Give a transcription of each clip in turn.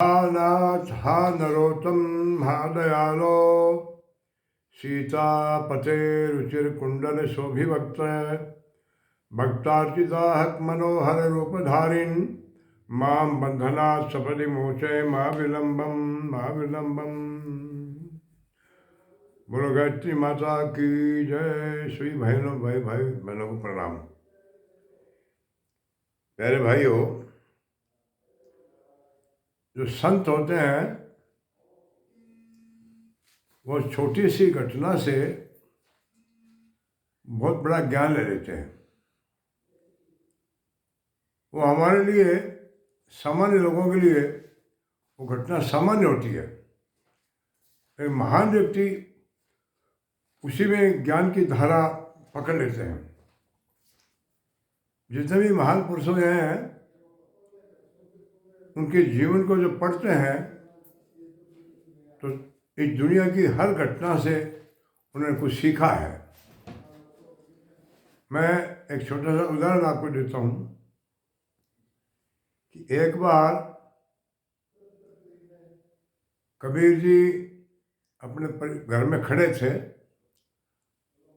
हा नाथ हा नरोत्तम हा दयालो सीतापते रुचिरकुंडल शोभिभक्त भक्तार्चिताहक मनोहर रूपधारिण मां बंधनात् सपदि मोचय मां विलंबम। बोलो गायत्री माता की जय। श्री बहनों भाई भाई बहनों को प्रणाम। प्यारे भाइयों, जो संत होते हैं वो छोटी सी घटना से बहुत बड़ा ज्ञान ले लेते हैं। वो हमारे लिए, सामान्य लोगों के लिए वो घटना सामान्य होती है। एक महान व्यक्ति उसी में ज्ञान की धारा पकड़ लेते हैं। जितने भी महान पुरुषों हैं उनके जीवन को जो पढ़ते हैं तो इस दुनिया की हर घटना से उन्होंने कुछ सीखा है। मैं एक छोटा सा उदाहरण आपको देता हूँ कि एक बार कबीर जी अपने घर में खड़े थे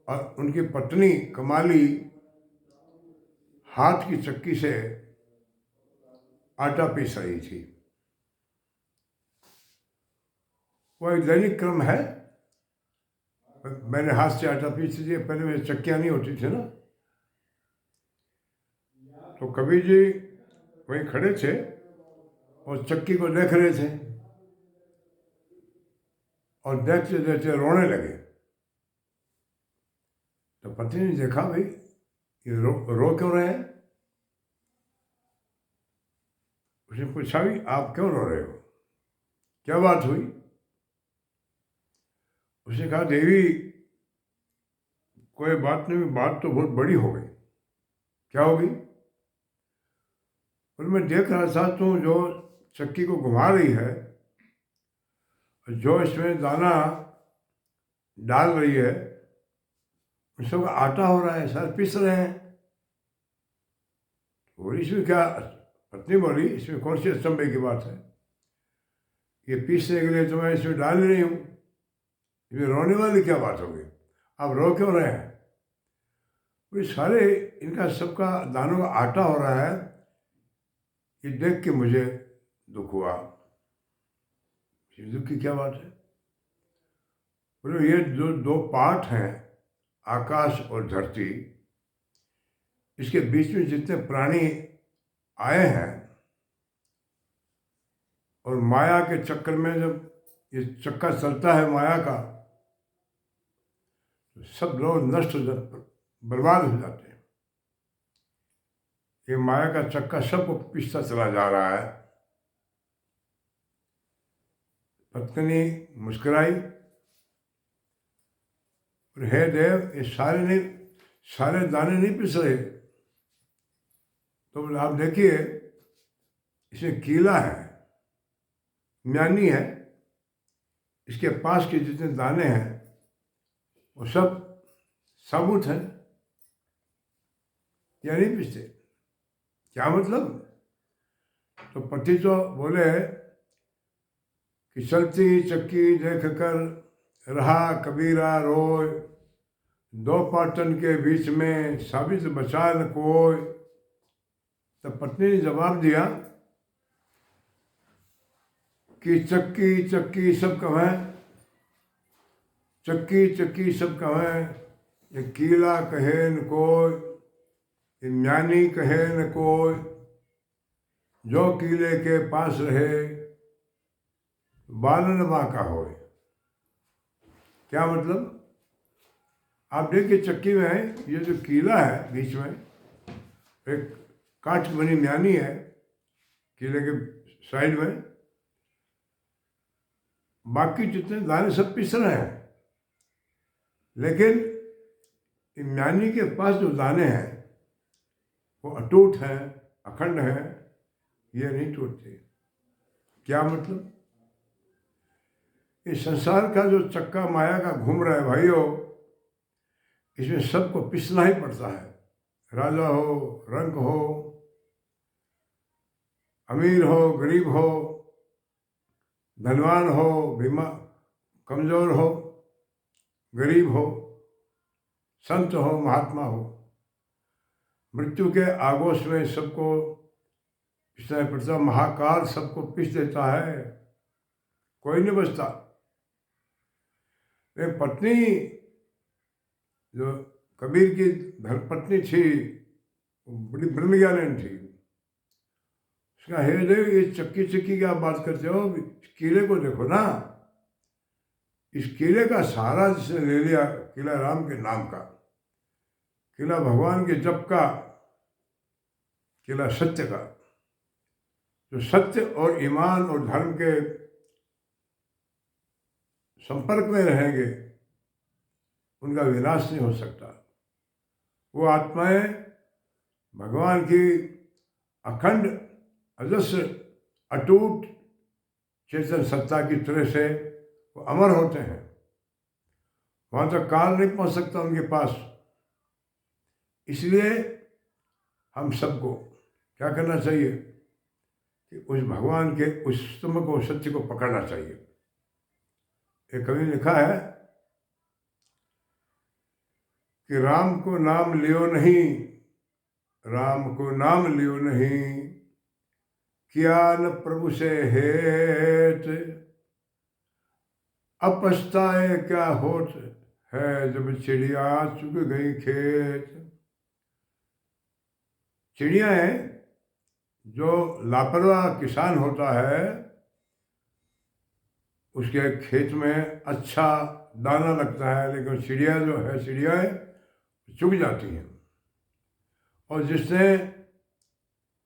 और उनकी पत्नी कमाली हाथ की चक्की से आटा पीस रही थी। वो एक दैनिक क्रम है। मैंने हाथ से आटा पीस दिया, पहले मेरी चक्कियाँ नहीं होती थी ना। तो कबीर जी वहीं खड़े थे और चक्की को देख रहे थे और देखते देखते रोने लगे। तो पत्नी ने देखा, भाई ये रो क्यों रहे हैं। उसने पूछा, भी आप क्यों रो रहे हो, क्या बात हुई। उसने कहा, देवी कोई बात नहीं, बात तो बहुत बड़ी हो गई। क्या होगी। और मैं देख रहा था तो जो चक्की को घुमा रही है, जो इसमें दाना डाल रही है, उन सब आटा हो रहा है, सर पिस रहे हैं। और इसमें क्या, पत्नी बोली, इसमें कौन सी अचंभे की बात है। ये पीसने के लिए तो मैं इसमें डाल रही हूँ, इसमें रोने वाली क्या बात होगी, आप रो क्यों रहे हैं। ये सारे इनका सबका दानों का आटा हो रहा है, ये देख के मुझे दुख हुआ। दुख की क्या बात है। बोलो ये जो दो पार्ट हैं, आकाश और धरती, इसके बीच में जितने प्राणी आए हैं और माया के चक्कर में जब ये चक्का चलता है माया का, तो सब लोग नष्ट हो जाते, बर्बाद हो जाते हैं। ये माया का चक्का सबको पीसता चला जा रहा है। पत्नी मुस्कुराई और हे देव, ये सारे दाने नहीं पिस रहे। तो आप देखिए, इसमें कीला है, म्यानी है, इसके पास के जितने दाने हैं वो सब साबुत हैं या नहीं पिसते। क्या मतलब। तो पति तो बोले कि चलती चक्की देख कर रहा कबीरा रोय, दो पाटन के बीच में साबित बचा न कोई। तो पत्नी ने जवाब दिया कि चक्की चक्की सब कहें, चक्की चक्की सब कहें, ये कीला कहे न कोई, ये म्यानी कहे न कोई, जो कीले के पास रहे बालन बांका होए। क्या मतलब। आप देखिए, चक्की में ये जो कीला है बीच में, एक कांच बनी म्यानी है कीले के साइड में, बाकी जितने दाने सब पिस रहे हैं, लेकिन म्यानी के पास जो दाने हैं वो अटूट हैं, अखंड हैं, ये नहीं टूटते। क्या मतलब। इस संसार का जो चक्का माया का घूम रहा है भाइयों, इसमें सबको पिसना ही पड़ता है। राजा हो, रंक हो, अमीर हो, गरीब हो, धनवान हो, कमज़ोर हो, गरीब हो, संत हो, महात्मा हो, मृत्यु के आगोश में सबको पिसना पड़ता। महाकाल सबको पिस देता है, कोई नहीं बचता। एक पत्नी जो कबीर की धर्मपत्नी थी, बड़ी ब्रह्मज्ञानी थी। उसका हे देव, ये चक्की चक्की की आप बात करते हो, किले को देखो ना। इस किले का सहारा जिसने ले लिया, किला राम के नाम का, किला भगवान के जप का, किला सत्य का, जो सत्य और ईमान और धर्म के संपर्क में रहेंगे उनका विनाश नहीं हो सकता। वो आत्माएं भगवान की अखंड अजस्र अटूट चेतन सत्ता की तरह से वो अमर होते हैं। वहाँ तक काल नहीं पहुँच सकता उनके पास। इसलिए हम सबको क्या करना चाहिए कि उस भगवान के उस स्तंभ को, सत्य को पकड़ना चाहिए। एक कवि ने लिखा है कि राम को नाम लियो नहीं, राम को नाम लियो नहीं, किया न प्रभु से हेत, अब पछताए क्या होत है, जब चिड़िया चुग गई खेत। चिड़िया है जो लापरवाह किसान होता है, उसके खेत में अच्छा दाना लगता है, लेकिन चिड़िया जो है, चिड़ियाएँ चुग जाती हैं। और जिसने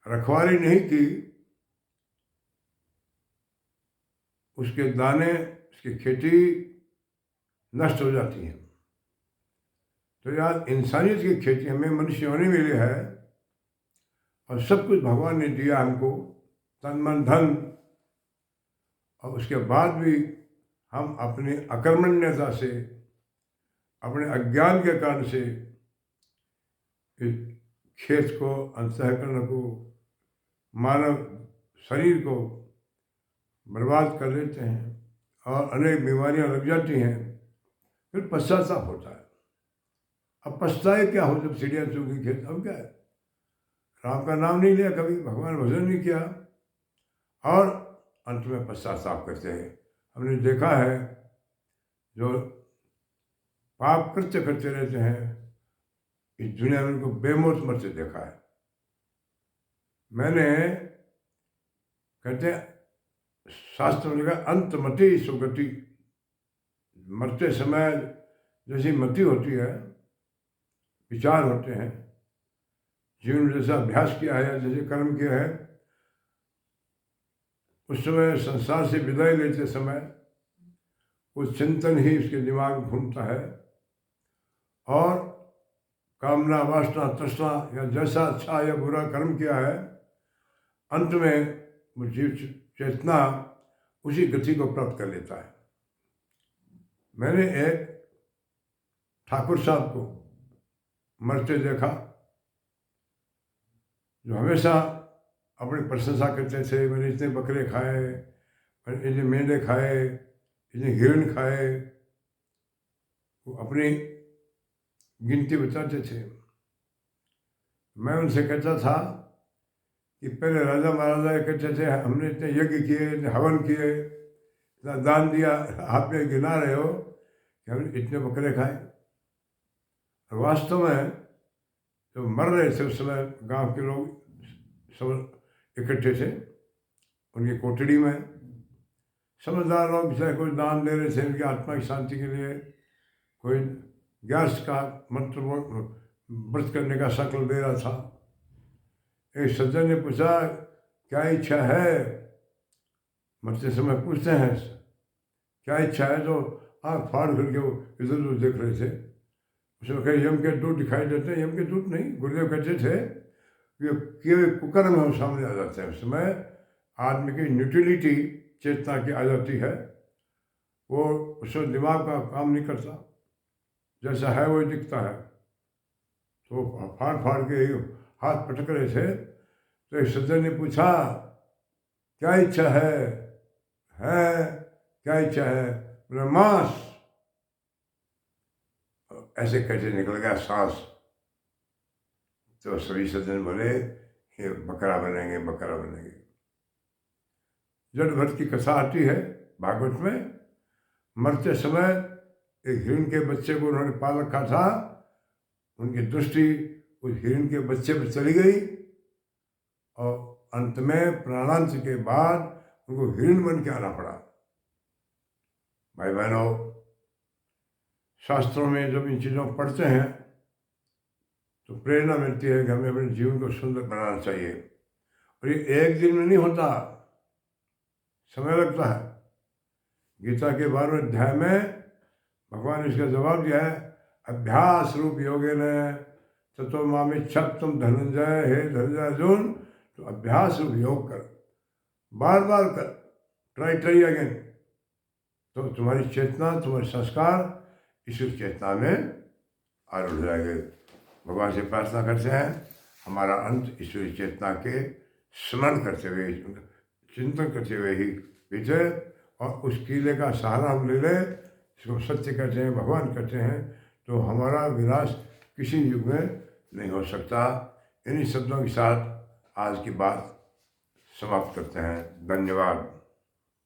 रखवाली नहीं की, उसके दाने, उसकी खेती नष्ट हो जाती है। तो यार, इंसानियत की खेती हमें मनुष्य होने मिले है, और सब कुछ भगवान ने दिया हमको, तन मन धन, और उसके बाद भी हम अपनी अकर्मण्यता से, अपने अज्ञान के कारण से इस खेत को, अंतःकरण को, मानव शरीर को बर्बाद कर देते हैं, और अनेक बीमारियां लग जाती हैं। फिर पश्चाताप होता है। अब पछताए क्या हो जब चिड़िया चुगी खेत? अब क्या है, राम का नाम नहीं लिया कभी, भगवान भजन नहीं किया, और अंत में पश्चाताप करते हैं। हमने देखा है जो पाप कृत्य करते रहते हैं, इस दुनिया में उनको बेमौत मरते देखा है। मैंने, कहते हैं शास्त्र में लिखा, अंतमति सुगति, मरते समय जैसी मति होती है, विचार होते हैं, जीवन में जैसा अभ्यास किया है, जैसे कर्म किया है, उस समय संसार से विदाई लेते समय वो चिंतन ही उसके दिमाग में घूमता है, और कामना, वासना, तृष्णा, या जैसा अच्छा या बुरा कर्म किया है, अंत में वो जीव चेतना उसी गति को प्राप्त कर लेता है। मैंने एक ठाकुर साहब को मरते देखा, जो हमेशा अपनी प्रशंसा करते थे, मैंने इतने बकरे खाए, मैंने इतने मेंढे खाए, इतने हिरण खाए, वो अपनी गिनती बताते थे। मैं उनसे कहता था कि पहले राजा महाराजा कहते थे, हमने इतने यज्ञ किए, इतने हवन किए, इतना दान दिया, आप ये गिना रहे हो कि हमने इतने बकरे खाए। और वास्तव में जो मर रहे थे उस समय, गांव के लोग सब इकट्ठे थे उनकी कोठड़ी में। समझदार लोग बेचारे कोई दान दे रहे थे उनकी आत्मा की शांति के लिए, कोई गैस का मंत्र व्रत करने का संकल्प दे रहा था। एक सज्जन ने पूछा, क्या इच्छा है? मरते समय पूछते हैं क्या इच्छा है, तो आँख फाड़ करके वो इधर उधर देख रहे थे। उसमें कहीं यम के दूत दिखाई देते हैं, यम के दूत नहीं, गुरुदेव कहते थे कि कुकर्म हम सामने आ जाते हैं। उस समय आदमी की न्यूट्रलिटी, चेतना की आ जाती है, वो उसमें दिमाग का काम नहीं करता, जैसा है वो दिखता है। तो फाड़ फाड़ के हाथ पटक रहे थे, तो एक सज्जन ने पूछा, क्या इच्छा है? है, क्या इच्छा है? बोले मांस। ऐसे कैसे निकल गया सांस। तो सभी सज्जन बोले ये बकरा बनेंगे, बकरा बनेंगे। जड़ भर की कथा आती है भागवत में। मरते समय एक हिरण के बच्चे को उन्होंने पाल रखा था, उनकी दृष्टि उस हिरण के बच्चे पर चली गई और अंत में प्राणांत के बाद उनको हिरण बन के आना पड़ा। भाई बहनों, शास्त्रों में जब इन चीज़ों को पढ़ते हैं तो प्रेरणा मिलती है कि हमें अपने जीवन को सुंदर बनाना चाहिए। और ये एक दिन में नहीं होता, समय लगता है। गीता के 12वें अध्याय में भगवान ने इसका जवाब दिया है, अभ्यास रूप योगे न ततो मामिच्छत् तुम धनंजय, हे धनंजय अर्जुन। तो अभ्यास रूप योग कर, बार बार कर, ट्राई अगेन, तो तुम्हारी चेतना, तुम्हारे संस्कार ईश्वर चेतना में आरूढ़ हो जाएंगे। भगवान से प्रार्थना करते हैं हमारा अंत ईश्वरी चेतना के स्मरण करते हुए, चिंतन करते हुए ही बीते, और उस किले का सहारा हम ले लें, इसको सत्य कहते हैं, भगवान कहते हैं। तो हमारा विनाश किसी युग में नहीं हो सकता। इन्हीं शब्दों के साथ आज की बात समाप्त करते हैं। धन्यवाद।